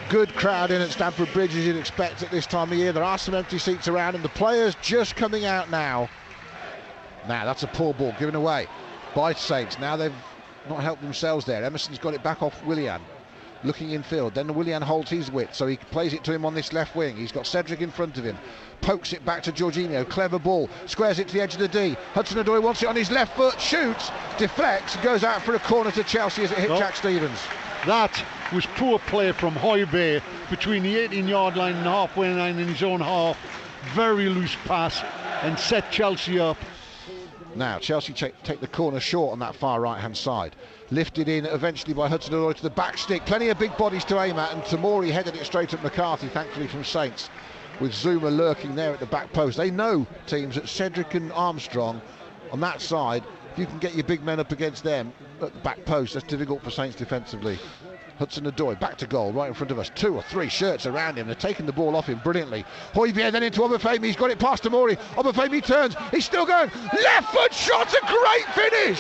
Good crowd in at Stamford Bridge, as you'd expect at this time of year. There are some empty seats around, and the players just coming out now. Now, that's a poor ball given away by Saints. Now they've not helped themselves there. Emerson's got it back off Willian. Looking infield, then Willian holds his width, so he plays it to him on this left wing. He's got Cedric in front of him, pokes it back to Jorginho, clever ball, squares it to the edge of the D. Hudson-Odoi wants it on his left foot, shoots, deflects, goes out for a corner to Chelsea as it hit Jack Stevens. That was poor play from Højbjerg between the 18-yard line and the halfway line in his own half. Very loose pass and set Chelsea up. Now Chelsea take the corner short on that far right hand side, lifted in eventually by Hudson-Odoi to the back stick. Plenty of big bodies to aim at, and Tamori headed it straight at McCarthy, thankfully from Saints, with Zuma lurking there at the back post. They know, teams, that Cedric and Armstrong on that side, if you can get your big men up against them at the back post, that's difficult for Saints defensively. Hudson-Odoi back to goal, right in front of us. 2 or 3 shirts around him. They're taking the ball off him brilliantly. Højbjerg then into Obafemi. He's got it past Tamori. Obafemi turns. He's still going. Left foot shot. A great finish.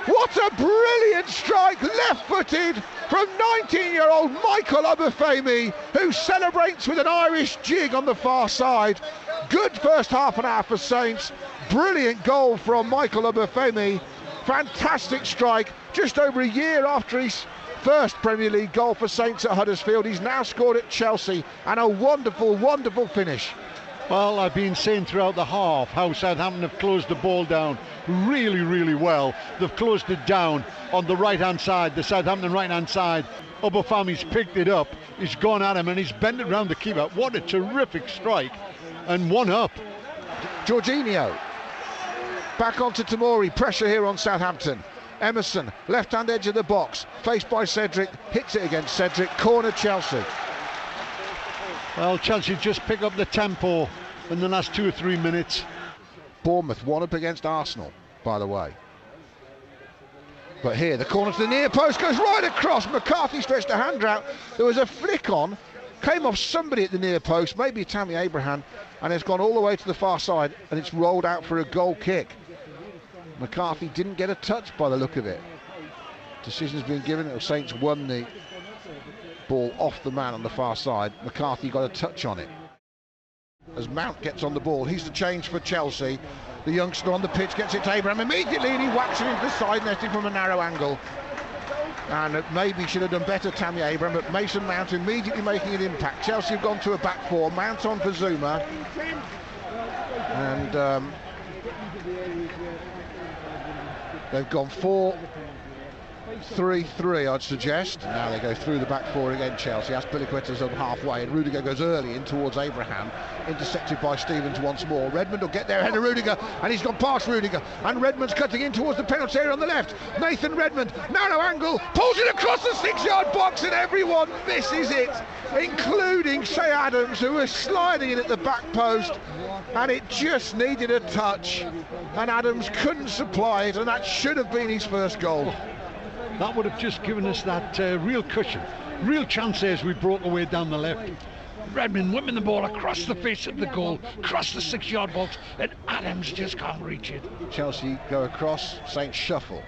What a brilliant strike. Left-footed from 19-year-old Michael Obafemi, who celebrates with an Irish jig on the far side. Good first half an hour for Saints. Brilliant goal from Michael Obafemi. Fantastic strike. Just over a year after his first Premier League goal for Saints at Huddersfield, he's now scored at Chelsea, and a wonderful, wonderful finish. Well, I've been saying throughout the half how Southampton have closed the ball down really, really well. They've closed it down on the right-hand side, the Southampton right-hand side. Obafemi's picked it up, he's gone at him, and he's bent it round the keeper. What a terrific strike, and one up. Jorginho back onto Tamori, pressure here on Southampton. Emerson, left-hand edge of the box, faced by Cedric, hits it against Cedric, corner Chelsea. Well, Chelsea just pick up the tempo in the last 2 or 3 minutes. Bournemouth one up against Arsenal, by the way. But here, the corner to the near post goes right across. McCarthy stretched a hand out. There was a flick on, came off somebody at the near post, maybe Tammy Abraham, and it's gone all the way to the far side, and it's rolled out for a goal kick. McCarthy didn't get a touch by the look of it. Decision's been given. Saints won the ball off the man on the far side. McCarthy got a touch on it. As Mount gets on the ball, he's the change for Chelsea. The youngster on the pitch gets it to Abraham immediately, and he whacks it into the side netting from a narrow angle. And maybe should have done better, Tammy Abraham, but Mason Mount immediately making an impact. Chelsea have gone to a back four. Mount on for Zuma. And they've gone 4-3-3, I'd suggest. Now they go through the back four again, Chelsea. Azpilicueta's on halfway, and Rudiger goes early in towards Abraham, intercepted by Stevens once more. Redmond will get there ahead of Rudiger, and he's gone past Rudiger, and Redmond's cutting in towards the penalty area on the left. Nathan Redmond, narrow angle, pulls it across the 6-yard box, and everyone misses it, including Shea Adams, who was sliding in at the back post, and it just needed a touch, and Adams couldn't supply it, and that should have been his first goal. That would have just given us that real cushion, real chance as we broke away down the left. Redmond whipping the ball across the face of the goal, across the 6-yard box, and Adams just can't reach it. Chelsea go across, Saints shuffle.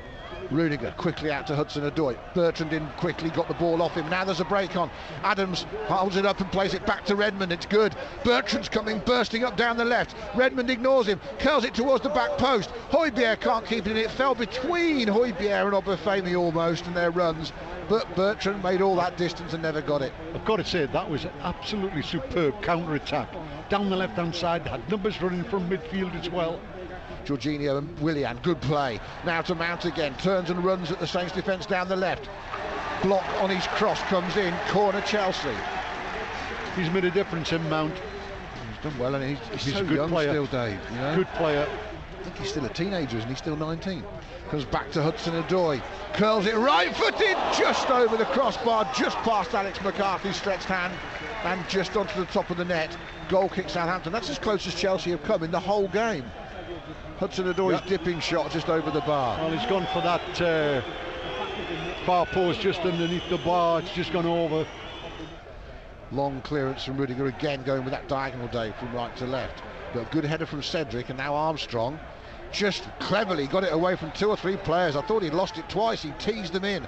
Rudiger quickly out to Hudson-Odoi. Bertrand in quickly, got the ball off him. Now there's a break on. Adams holds it up and plays it back to Redmond. It's good. Bertrand's coming, bursting up down the left. Redmond ignores him, curls it towards the back post. Højbjerg can't keep it in. It fell between Højbjerg and Obafemi almost in their runs. But Bertrand made all that distance and never got it. I've got to say, that was an absolutely superb counter-attack. Down the left-hand side, had numbers running from midfield as well. Jorginho and Willian, good play. Now to Mount again, turns and runs at the Saints defence down the left. Block on his cross comes in, corner Chelsea. He's made a difference in Mount. He's done well, and he's so a good young player. Still, Dave. You know? Good player. I think he's still a teenager, isn't he? Still 19. Comes back to Hudson-Odoi, curls it right-footed, just over the crossbar, just past Alex McCarthy's stretched hand, and just onto the top of the net. Goal kick Southampton. That's as close as Chelsea have come in the whole game. Hudson-Odoi's dipping shot just over the bar. Well, he's gone for that far post just underneath the bar. It's just gone over. Long clearance from Rudiger again, going with that diagonal, Dave, from right to left. But a good header from Cedric, and now Armstrong just cleverly got it away from 2 or 3 players. I thought he'd lost it twice. He teased them in,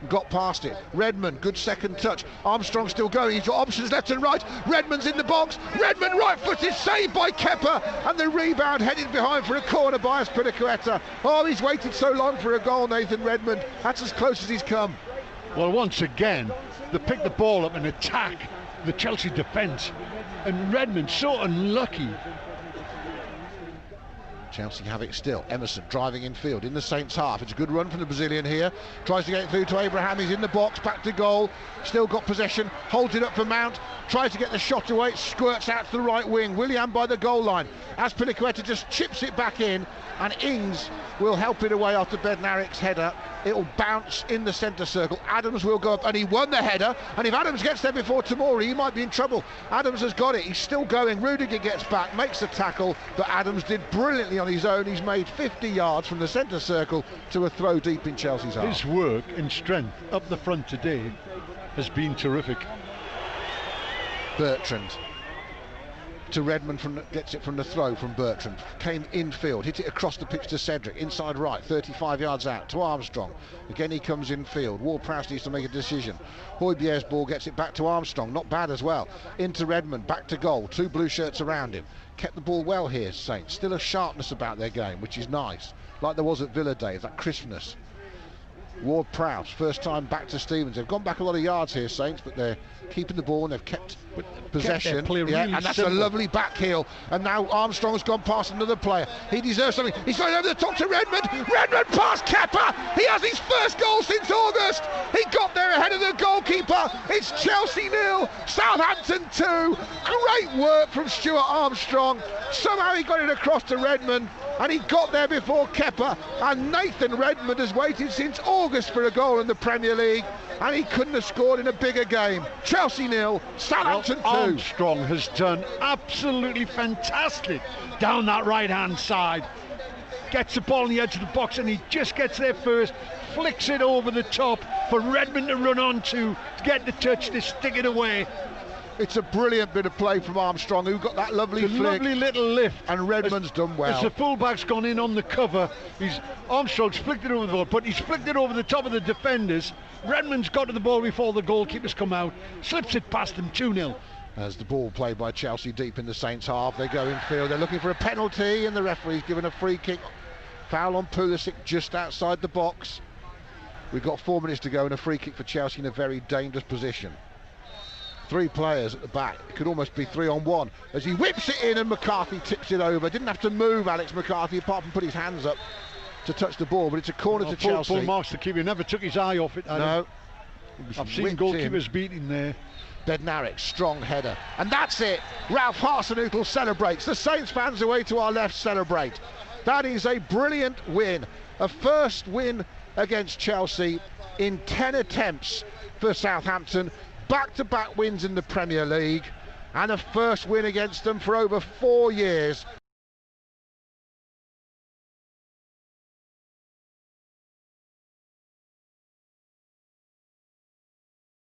got past it. Redmond, good second touch. Armstrong still going. He's got options left and right. Redmond's in the box. Redmond right-footed, saved by Kepa, and the rebound headed behind for a corner by Azpilicueta. Oh, he's waited so long for a goal, Nathan Redmond. That's as close as he's come. Well, once again, they pick the ball up and attack the Chelsea defence, and Redmond so unlucky. Chelsea have it still. Emerson driving in field in the Saints half. It's a good run from the Brazilian here. Tries to get it through to Abraham. He's in the box, back to goal. Still got possession. Holds it up for Mount. Tries to get the shot away. It squirts out to the right wing. Willian by the goal line. Azpilicueta just chips it back in, and Ings will help it away after Bednarek's header. It'll bounce in the centre circle. Adams will go up, and he won the header. And if Adams gets there before Tomori, he might be in trouble. Adams has got it. He's still going. Rudiger gets back, makes the tackle, but Adams did brilliantly on his own. He's made 50 yards from the centre circle to a throw deep in Chelsea's half. His work and strength up the front today has been terrific. Bertrand to Redmond, gets it from the throw from Bertrand, came infield, hit it across the pitch to Cedric, inside right, 35 yards out to Armstrong. Again he comes infield. Ward-Prowse needs to make a decision. Højbjerg's ball gets it back to Armstrong, not bad as well. Into Redmond, back to goal, 2 blue shirts around him. Kept the ball well here, Saints. Still a sharpness about their game, which is nice, like there was at Villa days, that crispness. Ward-Prowse, first time back to Stevens. They've gone back a lot of yards here, Saints, but they're keeping the ball and they've kept possession. Really and that's simple. A lovely back heel. And now Armstrong's gone past another player. He deserves something. He's going over the top to Redmond. Redmond past Kepa. He has his first goal since August. He got there ahead of the goalkeeper. It's Chelsea 0, Southampton 2. Great work from Stuart Armstrong. Somehow he got it across to Redmond, and he got there before Kepa. And Nathan Redmond has waited since August for a goal in the Premier League, and he couldn't have scored in a bigger game. Chelsea 0, Southampton 2. Armstrong has done absolutely fantastic down that right-hand side. Gets the ball on the edge of the box, and he just gets there first, flicks it over the top for Redmond to run onto, to get the touch, to stick it away. It's a brilliant bit of play from Armstrong, who got that lovely flick. Lovely little lift. And Redmond's done well. As the fullback's gone in on the cover, Armstrong's flicked it over the ball, but he's flicked it over the top of the defenders. Redmond's got to the ball before the goalkeepers come out, slips it past them, 2-0. As the ball played by Chelsea deep in the Saints half, they go infield, they're looking for a penalty, and the referee's given a free kick. Foul on Pulisic just outside the box. We've got 4 minutes to go, and a free kick for Chelsea in a very dangerous position. 3 players at the back. It could almost be 3-on-1 as he whips it in and McCarthy tips it over. Didn't have to move Alex McCarthy apart from put his hands up to touch the ball, but it's a corner to Chelsea. Full marks the keeper, never took his eye off it. No. I've seen goalkeepers beating there. Bednarek, strong header. And that's it. Ralph Hasenhüttl celebrates. The Saints fans away to our left celebrate. That is a brilliant win. A first win against Chelsea in 10 attempts for Southampton. Back-to-back wins in the Premier League, and a first win against them for over 4 years.